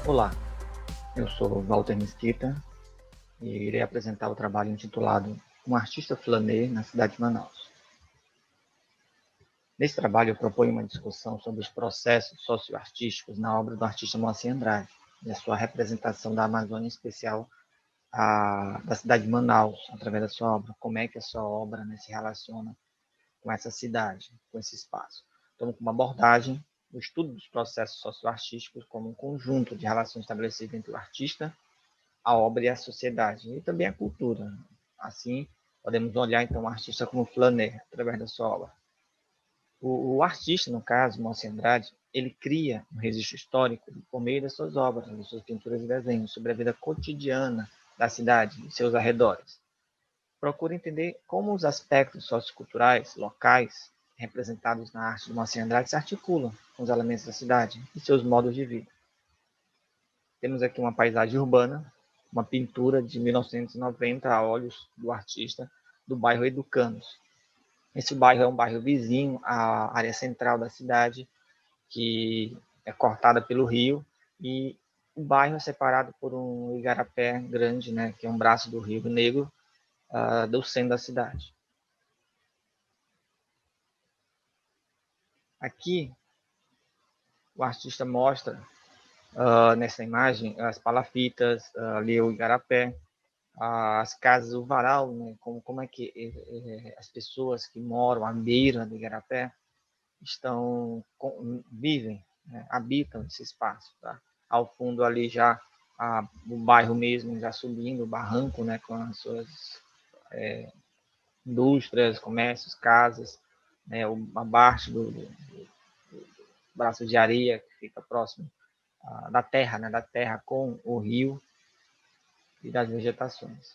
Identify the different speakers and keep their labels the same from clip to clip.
Speaker 1: Olá, eu sou Walter Mesquita e irei apresentar o trabalho intitulado Um Artista Flaner na cidade de Manaus. Nesse trabalho eu proponho uma discussão sobre os processos socioartísticos na obra do artista Moacir Andrade e a sua representação da Amazônia, em especial da cidade de Manaus, através da sua obra. Como é que a sua obra se relaciona com essa cidade, com esse espaço. Então, uma abordagem o estudo dos processos socioartísticos como um conjunto de relações estabelecidas entre o artista, a obra e a sociedade, e também a cultura. Assim, podemos olhar, então, o artista como flaner, através da sua obra. O artista, no caso, Moacir Andrade, ele cria um registro histórico por meio das suas obras, das suas pinturas e desenhos, sobre a vida cotidiana da cidade e seus arredores. Procura entender como os aspectos socioculturais locais representados na arte do Moacir Andrade se articulam com os elementos da cidade e seus modos de vida. Temos aqui uma paisagem urbana, uma pintura de 1990 a olhos do artista, do bairro Educandos. Esse bairro é um bairro vizinho à área central da cidade, que é cortada pelo rio, e o bairro é separado por um igarapé grande, que é um braço do Rio Negro, do centro da cidade. Aqui, o artista mostra, nessa imagem, as palafitas, ali o igarapé, as casas, o varal, como é que as pessoas que moram à beira do igarapé vivem, habitam esse espaço. Tá? Ao fundo ali já o bairro mesmo, já subindo o barranco, com as suas indústrias, comércios, casas, abaixo do braço de areia que fica próximo da terra com o rio e das vegetações.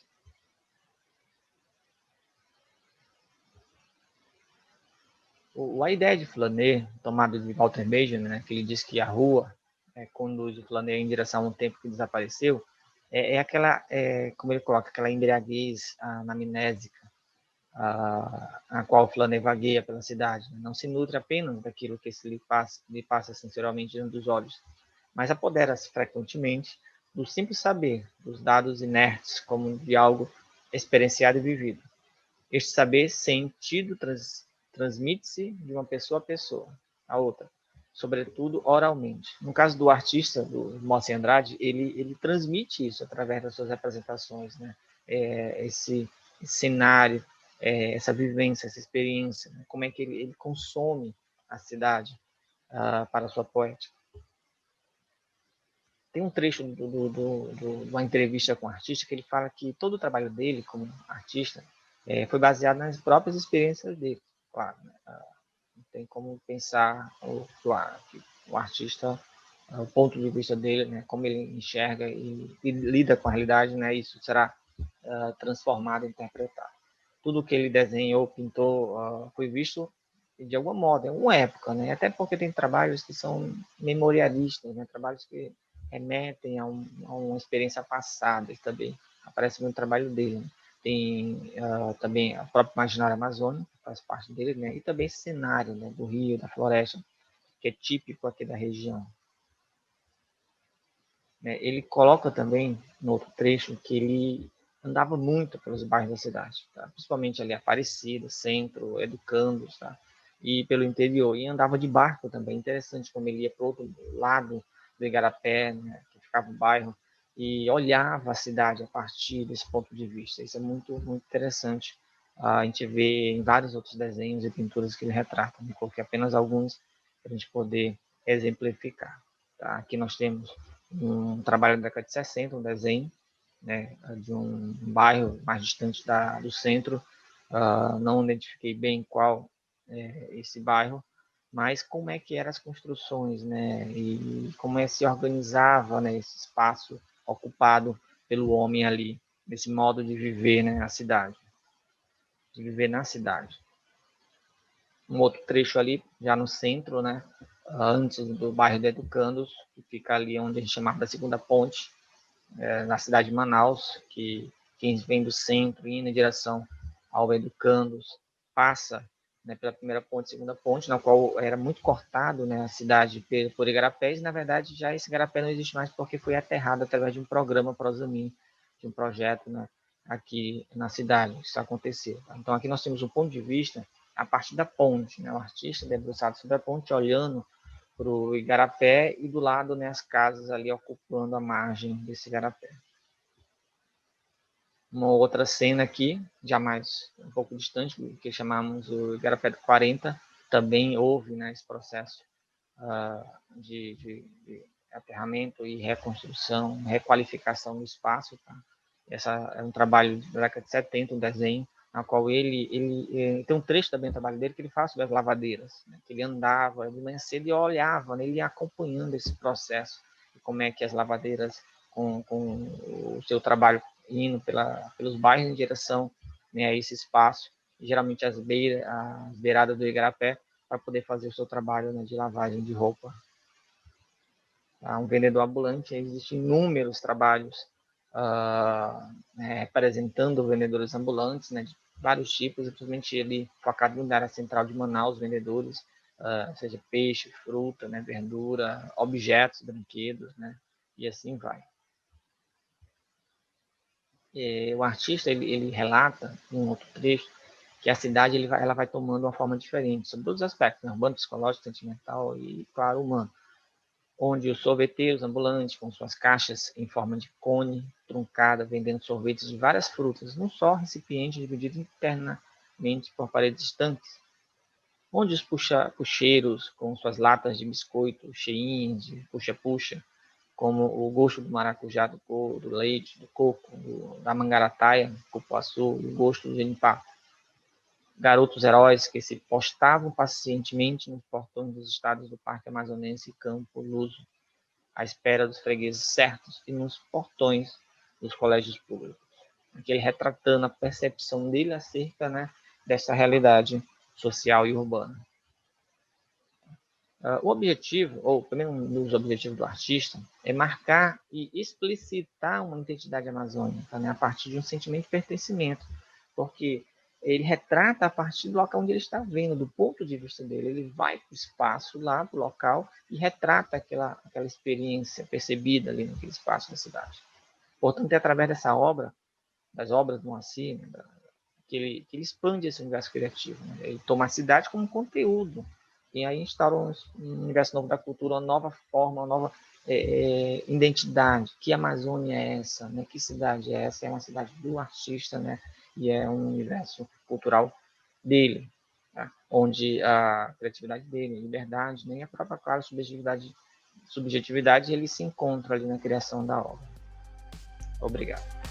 Speaker 1: A ideia de flaner, tomada de Walter Benjamin, que ele diz que a rua conduz o flaner em direção a um tempo que desapareceu, aquela, como ele coloca, aquela embriaguez anamnésica, a qual o flaner vagueia pela cidade. Não se nutre apenas daquilo que lhe passa sensorialmente diante dos olhos, mas apodera-se frequentemente do simples saber, dos dados inertes, como de algo experienciado e vivido. Este saber sentido transmite-se de uma pessoa a pessoa, a outra, sobretudo oralmente. No caso do artista, do Moacir Andrade, ele transmite isso através das suas representações, esse cenário, essa vivência, essa experiência, como é que ele consome a cidade para a sua poética. Tem um trecho de uma entrevista com o artista que ele fala que todo o trabalho dele como artista foi baseado nas próprias experiências dele. Claro, não tem como pensar que o artista, o ponto de vista dele, como ele enxerga e lida com a realidade, isso será transformado, interpretado. Tudo que ele desenhou, pintou, foi visto de alguma modo, em uma época, até porque tem trabalhos que são memorialistas, trabalhos que remetem a uma experiência passada, e também aparece muito trabalho dele. Tem também a própria imaginária amazônica, que faz parte dele, e também esse cenário do rio, da floresta, que é típico aqui da região. Ele coloca também, no outro trecho, que ele andava muito pelos bairros da cidade, tá? Principalmente ali Aparecida, Centro, Educandos, tá? E pelo interior, e andava de barco também. Interessante como ele ia para o outro lado do Igarapé, que ficava o bairro, e olhava a cidade a partir desse ponto de vista. Isso é muito, muito interessante. A gente vê em vários outros desenhos e pinturas que ele retrata. Eu coloquei apenas alguns para a gente poder exemplificar. Tá? Aqui nós temos um trabalho da década de 60, um desenho de um bairro mais distante do centro. Não identifiquei bem qual esse bairro, mas como é que eram as construções, e como é que se organizava esse espaço ocupado pelo homem ali, desse modo de viver a cidade, de viver na cidade. Um outro trecho ali, já no centro, antes do bairro de Educandos, que fica ali onde a gente chamava da Segunda Ponte, na cidade de Manaus, que quem vem do centro, indo em direção ao Educandos, passa né, pela primeira ponte, segunda ponte, na qual era muito cortado, né, a cidade por igarapés, e na verdade já esse igarapé não existe mais porque foi aterrado através de um programa Prosamin, de um projeto, né, aqui na cidade, isso aconteceu. Tá? Então aqui nós temos um ponto de vista a partir da ponte, né, o artista debruçado sobre a ponte, olhando para o igarapé e do lado, né, as casas ali ocupando a margem desse igarapé. Uma outra cena aqui, já mais um pouco distante, que chamamos o Igarapé do 40, também houve, né, esse processo de aterramento e reconstrução, requalificação do espaço. Tá? Essa é um trabalho da década de 70, um desenho, na qual ele tem um trecho também do trabalho dele que ele faz sobre as lavadeiras, né? Que ele andava de manhã cedo e olhava, né? Ele ia acompanhando esse processo, como é que as lavadeiras, com o seu trabalho indo pelos bairros em direção, né, a esse espaço, geralmente as beiradas do igarapé, para poder fazer o seu trabalho, né, de lavagem de roupa. Tá? Um vendedor ambulante, existem inúmeros trabalhos representando vendedores ambulantes, né, de vários tipos, principalmente ele focado na área central de Manaus, vendedores, seja peixe, fruta, né, verdura, objetos, brinquedos, né, e assim vai. O artista ele relata em um outro trecho que a cidade ela vai tomando uma forma diferente sobre todos os aspectos, né? Urbano, psicológico, sentimental e, claro, humano. Onde os sorveteiros ambulantes, com suas caixas em forma de cone truncada, vendendo sorvetes de várias frutas, num só recipiente dividido internamente por paredes distantes. Onde os puxeiros, com suas latas de biscoito cheinhas de puxa-puxa, como o gosto do maracujá, do leite, do coco, da mangarataia, cupuaçu, e o gosto do genipapo. Garotos heróis que se postavam pacientemente nos portões dos estados do Parque Amazonense e Campo Luso, à espera dos fregueses certos e nos portões dos colégios públicos. Aquele retratando a percepção dele acerca, né, dessa realidade social e urbana. O objetivo, ou também um dos objetivos do artista, é marcar e explicitar uma identidade amazônica, né, a partir de um sentimento de pertencimento, porque ele retrata a partir do local onde ele está vendo, do ponto de vista dele. Ele vai para o espaço, lá para o local, e retrata aquela experiência percebida ali naquele espaço da cidade. Portanto, é através dessa obra, das obras do Moacir, né, que ele expande esse universo criativo. Né? Ele toma a cidade como conteúdo, e aí instaura um universo novo da cultura, uma nova forma, uma nova identidade. Que Amazônia é essa? Né? Que cidade é essa? É uma cidade do artista, né? E é um universo cultural dele, tá? Onde a criatividade dele, a liberdade, nem a própria, claro, subjetividade, ele se encontra ali na criação da obra. Obrigado.